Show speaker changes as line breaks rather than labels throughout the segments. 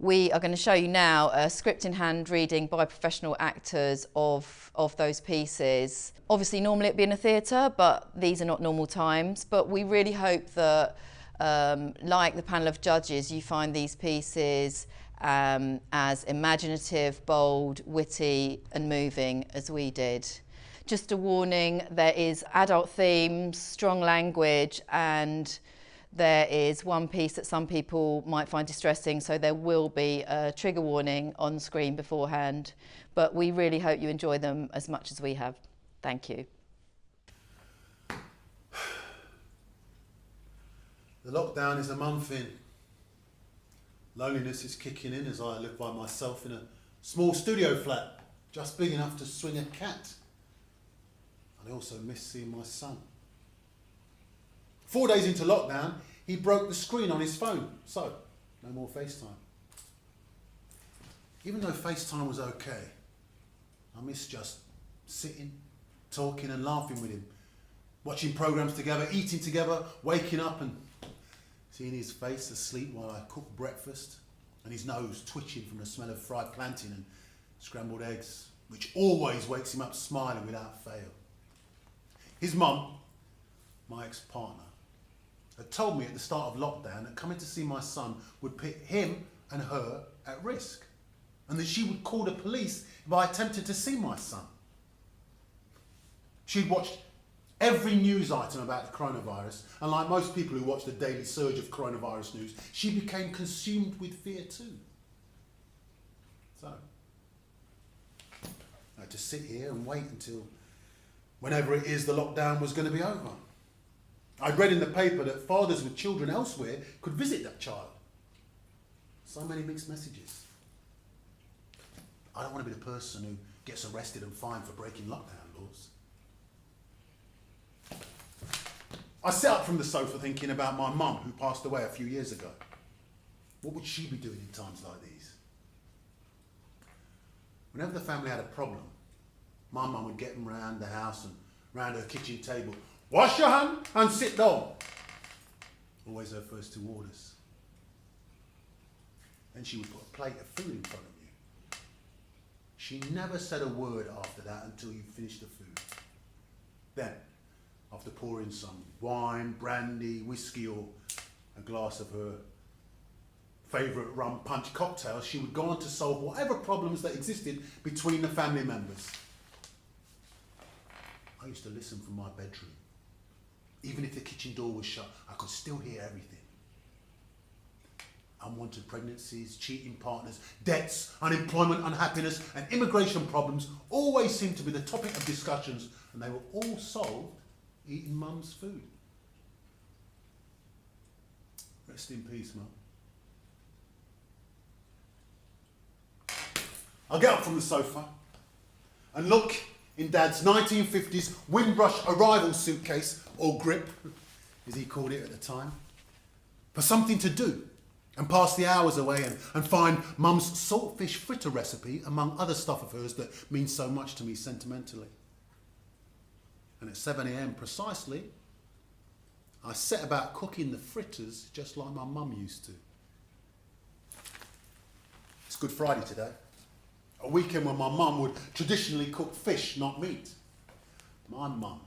We are going to show you now a script in hand reading by professional actors of those pieces. Obviously normally it'd be in a theatre, but these are not normal times. But we really hope that, like the panel of judges, you find these pieces as imaginative, bold, witty and moving as we did. Just a warning, there is adult themes, strong language, and there is one piece that some people might find distressing, so there will be a trigger warning on screen beforehand. But we really hope you enjoy them as much as we have. Thank you.
The lockdown is a month in. Loneliness is kicking in as I live by myself in a small studio flat, just big enough to swing a cat. And I also miss seeing my son. 4 days into lockdown, he broke the screen on his phone, so no more FaceTime. Even though FaceTime was okay, I miss just sitting, talking and laughing with him, watching programmes together, eating together, waking up and seeing his face asleep while I cook breakfast and his nose twitching from the smell of fried plantain and scrambled eggs, which always wakes him up smiling without fail. His mum, my ex-partner, had told me at the start of lockdown that coming to see my son would put him and her at risk, and that she would call the police if I attempted to see my son. She'd watched every news item about the coronavirus, and like most people who watch the daily surge of coronavirus news, she became consumed with fear too. So, I had to sit here and wait until whenever it is the lockdown was going to be over. I'd read in the paper that fathers with children elsewhere could visit that child. So many mixed messages. I don't want to be the person who gets arrested and fined for breaking lockdown laws. I sat up from the sofa thinking about my mum who passed away a few years ago. What would she be doing in times like these? Whenever the family had a problem, my mum would get them round the house and round her kitchen table. Wash your hand and sit down. Always her first two orders. Then she would put a plate of food in front of you. She never said a word after that until you finished the food. Then, after pouring some wine, brandy, whiskey or a glass of her favourite rum punch cocktail, she would go on to solve whatever problems that existed between the family members. I used to listen from my bedroom. Even if the kitchen door was shut, I could still hear everything. Unwanted pregnancies, cheating partners, debts, unemployment, unhappiness, and immigration problems always seemed to be the topic of discussions, and they were all solved eating Mum's food. Rest in peace, Mum. I'll get up from the sofa and look in Dad's 1950s Windrush arrival suitcase, or grip, as he called it at the time, for something to do and pass the hours away and find Mum's saltfish fritter recipe, among other stuff of hers that means so much to me sentimentally. And at 7 a.m. precisely, I set about cooking the fritters just like my mum used to. It's Good Friday today, a weekend when my mum would traditionally cook fish, not meat. My mum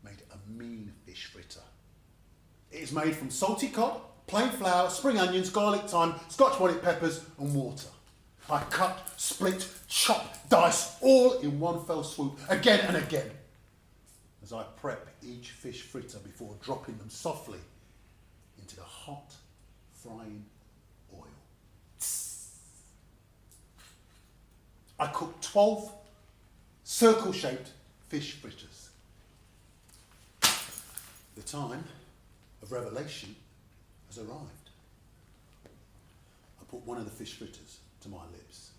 made a mean fish fritter. It is made from salty cod, plain flour, spring onions, garlic, thyme, Scotch bonnet peppers and water. I cut, split, chop, dice, all in one fell swoop, again and again, as I prep each fish fritter before dropping them softly into the hot, frying oil. I cooked 12 circle-shaped fish fritters. The time of revelation has arrived. I put one of the fish fritters to my lips.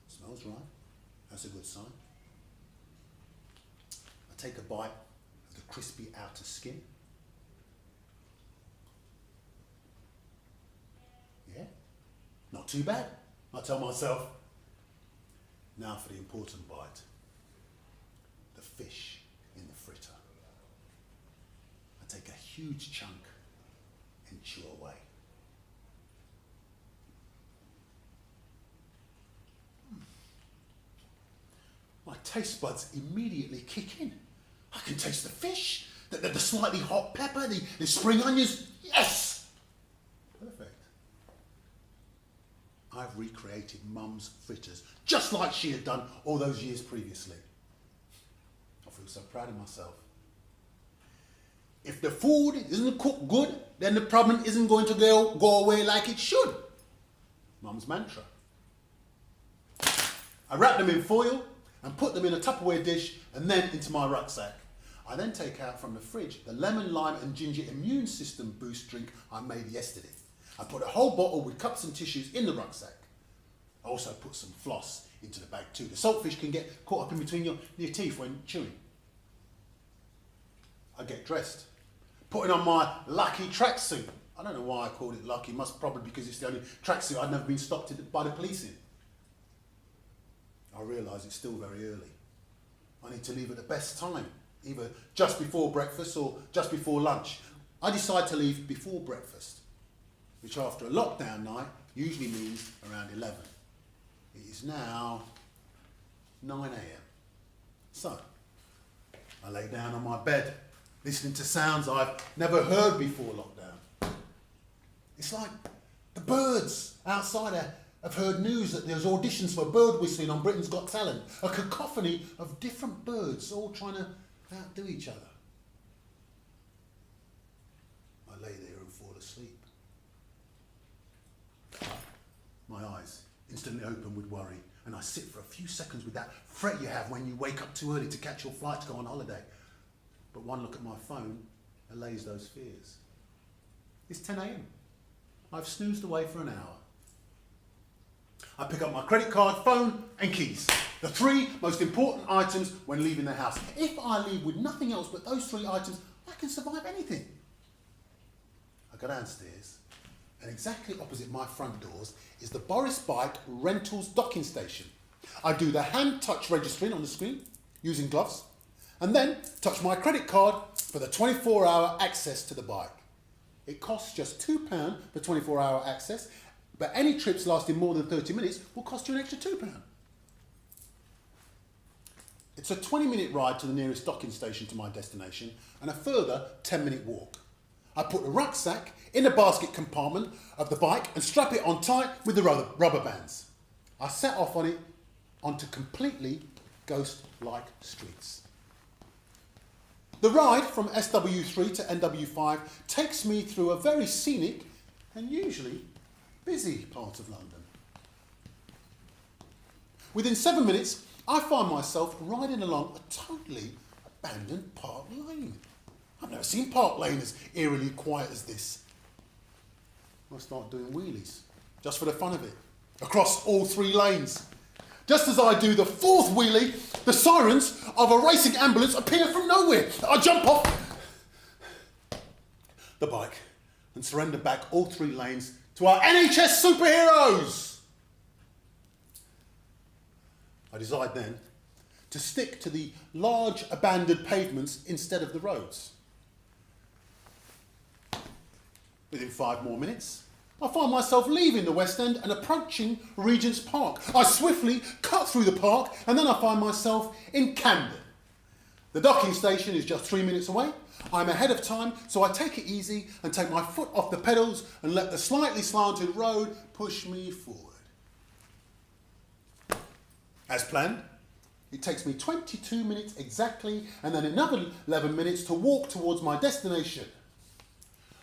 Smells right. That's a good sign. I take a bite of the crispy outer skin. Yeah, not too bad, I tell myself. Now for the important bite. The fish in the fritter. I take a huge chunk and chew away. My taste buds immediately kick in. I can taste the fish, the slightly hot pepper, the spring onions. Yes! Perfect. I've recreated Mum's fritters just like she had done all those years previously. I feel so proud of myself. If the food isn't cooked good, then the problem isn't going to go away like it should. Mum's mantra. I wrap them in foil and put them in a Tupperware dish and then into my rucksack. I then take out from the fridge the lemon, lime and ginger immune system boost drink I made yesterday. I put a whole bottle with cups and tissues in the rucksack. I also put some floss into the bag too. The saltfish can get caught up in between your teeth when chewing. I get dressed, putting on my lucky tracksuit. I don't know why I called it lucky, probably because it's the only tracksuit I'd never been stopped by the police in. I realise it's still very early. I need to leave at the best time, either just before breakfast or just before lunch. I decide to leave before breakfast, which after a lockdown night usually means around 11. It is now 9 a.m. So, I lay down on my bed, listening to sounds I've never heard before lockdown. It's like the birds outside have heard news that there's auditions for bird whistling on Britain's Got Talent. A cacophony of different birds all trying to outdo each other. I lay there and fall asleep. My eyes instantly open with worry, and I sit for a few seconds with that fret you have when you wake up too early to catch your flight to go on holiday. But one look at my phone allays those fears. It's 10 a.m. I've snoozed away for an hour. I pick up my credit card, phone and keys. The three most important items when leaving the house. If I leave with nothing else but those three items, I can survive anything. I go downstairs, and exactly opposite my front doors is the Boris Bike Rentals docking station. I do the hand touch registering on the screen using gloves, and then touch my credit card for the 24-hour access to the bike. It costs just £2 for 24-hour access, but any trips lasting more than 30 minutes will cost you an extra £2. It's a 20-minute ride to the nearest docking station to my destination and a further 10-minute walk. I put the rucksack in the basket compartment of the bike and strap it on tight with the rubber bands. I set off on it onto completely ghost-like streets. The ride from SW3 to NW5 takes me through a very scenic and usually busy part of London. Within 7 minutes, I find myself riding along a totally abandoned Park Lane. I've never seen Park Lane as eerily quiet as this. I start doing wheelies, just for the fun of it, across all three lanes. Just as I do the fourth wheelie, the sirens of a racing ambulance appear from nowhere. I jump off the bike and surrender back all three lanes to our NHS superheroes. I decide then to stick to the large abandoned pavements instead of the roads. Within 5 more minutes, I find myself leaving the West End and approaching Regent's Park. I swiftly cut through the park and then I find myself in Camden. The docking station is just 3 minutes away. I'm ahead of time, so I take it easy and take my foot off the pedals and let the slightly slanted road push me forward. As planned, it takes me 22 minutes exactly and then another 11 minutes to walk towards my destination.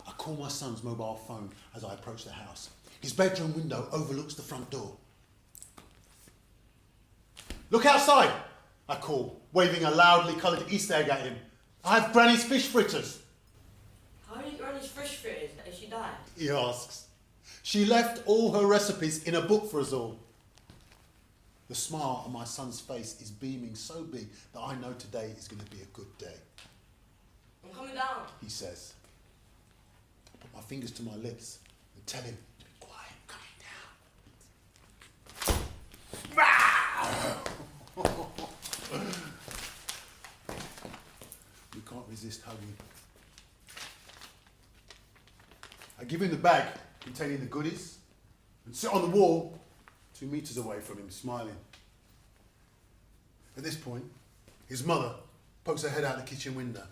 I call my son's mobile phone as I approach the house. His bedroom window overlooks the front door. Look outside, I call, waving a loudly coloured Easter egg at him. I have Granny's fish fritters.
How did Granny's fish fritters? Has she died?
He asks. She left all her recipes in a book for us all. The smile on my son's face is beaming so big that I know today is going to be a good day.
I'm coming down,
He says. I put my fingers to my lips and tell him to be quiet, coming down. We can't resist hugging. I give him the bag containing the goodies and sit on the wall 2 meters away from him, smiling. At this point, his mother pokes her head out the kitchen window.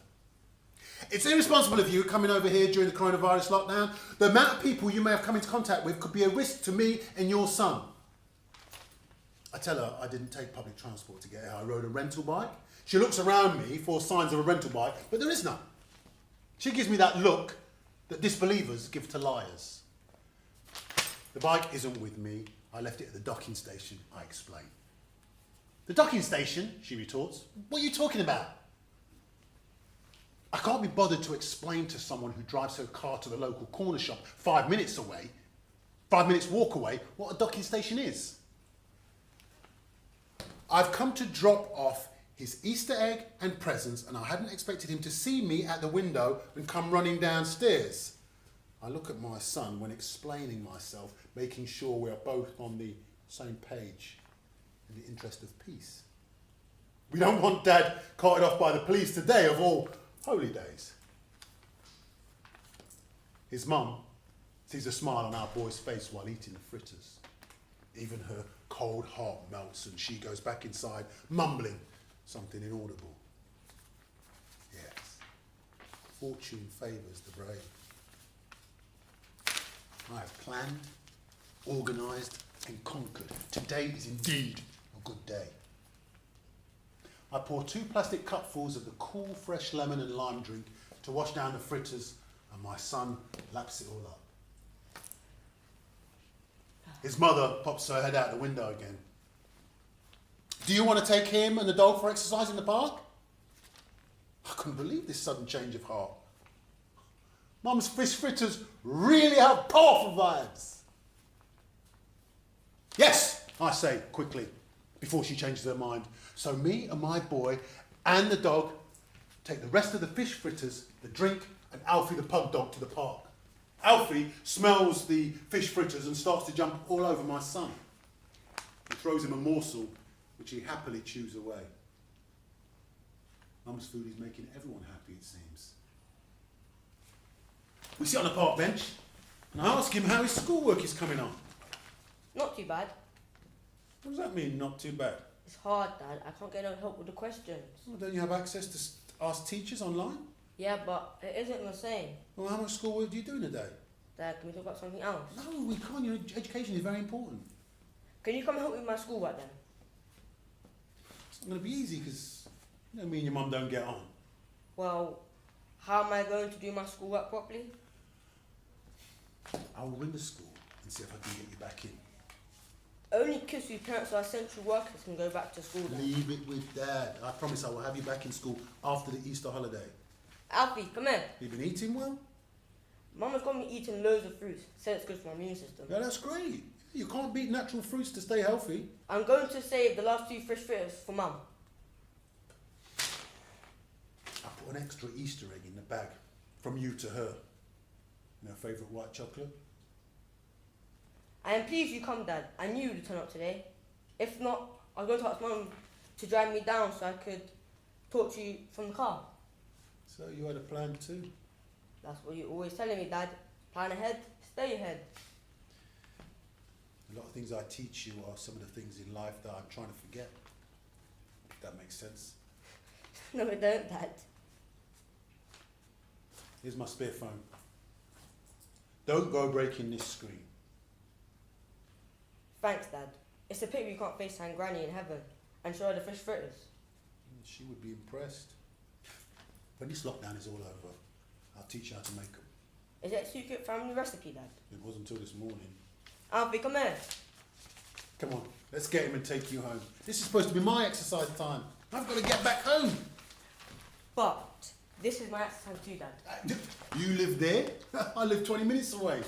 It's irresponsible of you coming over here during the coronavirus lockdown. The amount of people you may have come into contact with could be a risk to me and your son. I tell her I didn't take public transport to get here. I rode a rental bike. She looks around me for signs of a rental bike, but there is none. She gives me that look that disbelievers give to liars. The bike isn't with me. I left it at the docking station, I explain. The docking station, she retorts. What are you talking about? I can't be bothered to explain to someone who drives her car to the local corner shop 5 minutes away, 5 minutes walk away, what a docking station is. I've come to drop off his Easter egg and presents, and I hadn't expected him to see me at the window and come running downstairs. I look at my son when explaining myself, making sure we are both on the same page in the interest of peace. We don't want Dad carted off by the police today of all holy days. His mum sees a smile on our boy's face while eating the fritters. Even her cold heart melts and she goes back inside, mumbling something inaudible. Yes, fortune favours the brave. I have planned, organised and conquered. Today is indeed a good day. I pour 2 plastic cupfuls of the cool, fresh lemon and lime drink to wash down the fritters, and my son laps it all up. His mother pops her head out the window again. Do you want to take him and the dog for exercise in the park? I couldn't believe this sudden change of heart. Mum's fish fritters really have powerful vibes. Yes, I say quickly, before she changes her mind. So me and my boy and the dog take the rest of the fish fritters, the drink, and Alfie the pug dog to the park. Alfie smells the fish fritters and starts to jump all over my son. He throws him a morsel, which he happily chews away. Mum's food is making everyone happy, it seems. We sit on a park bench, and I ask him how his schoolwork is coming on.
Not too bad.
What does that mean, not too bad?
It's hard, Dad. I can't get no help with the questions.
Well, don't you have access to ask teachers online?
Yeah, but it isn't the same.
Well, how much schoolwork do you do in a day?
Dad, can we talk about something else?
No, we can't. Your education is very important.
Can you come help me with my schoolwork then?
It's not going to be easy because me and your mum don't get on.
Well, how am I going to do my schoolwork properly?
I'll ring the school and see if I can get you back in.
Only kids whose parents are essential workers can go back to school, Dad.
Leave it with Dad. I promise I will have you back in school after the Easter holiday.
Alfie, come here.
You've been eating well?
Mum has got me eating loads of fruits. Said it's good for my immune system.
Yeah, that's great. You can't beat natural fruits to stay healthy.
I'm going to save the last 2 fresh fritters for Mum.
I put an extra Easter egg in the bag from you to her. And her favourite white chocolate.
I am pleased you come, Dad. I knew you'd turn up today. If not, I was going to ask Mum to drive me down so I could talk to you from the car.
So you had a plan too?
That's what you're always telling me, Dad. Plan ahead, stay ahead.
A lot of things I teach you are some of the things in life that I'm trying to forget. If that makes sense.
No, I don't, Dad.
Here's my spare phone. Don't go breaking this screen.
Thanks, Dad. It's a pity we can't FaceTime Granny in heaven and show her the fish fritters.
She would be impressed. When this lockdown is all over, I'll teach you how to make them.
Is that a secret family recipe, Dad?
It wasn't until this morning.
Alfie, come here.
Come on, let's get him and take you home. This is supposed to be my exercise time. I've got to get back home.
But this is my exercise too, Dad.
You live there? I live 20 minutes away.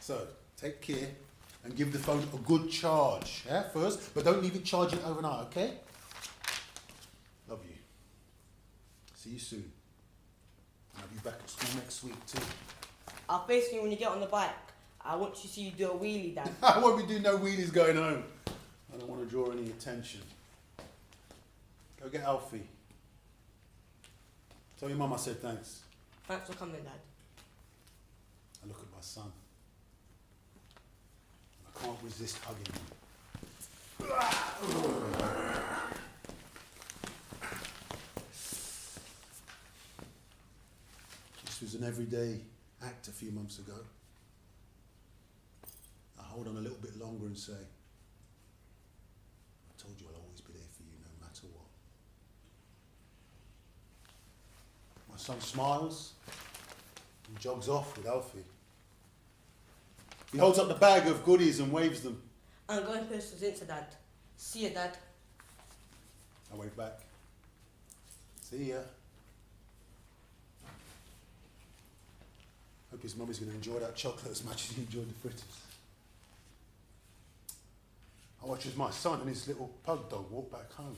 So, take care and give the phone a good charge, first, but don't leave it charging overnight, okay? Love you. See you soon. I'll be back at school next week too.
I'll face you when you get on the bike. I want to see you do a wheelie, Dad.
I won't be doing no wheelies going home. I don't want to draw any attention. Go get Alfie. Tell your mum I said thanks.
Thanks for coming, Dad.
I look at my son. I can't resist hugging him. This was an everyday act a few months ago. I hold on a little bit longer and say, I told you I'll always be there for you no matter what. My son smiles and jogs off with Alfie. He holds up the bag of goodies and waves them.
I'm going to post this into Dad. See you, Dad.
I wave back. See ya. Hope his mummy's going to enjoy that chocolate as much as he enjoyed the fritters. I watch as my son and his little pug dog walk back home.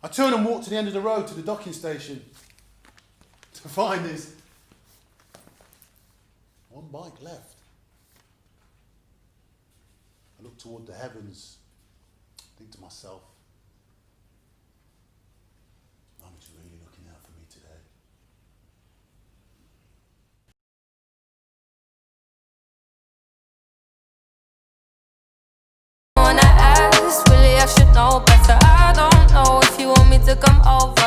I turn and walk to the end of the road to the docking station to find there's one bike left. I look toward the heavens, think to myself, Mummy's really looking out for me today.
Wanna ask, really I should know better. I don't know if you want me to come over.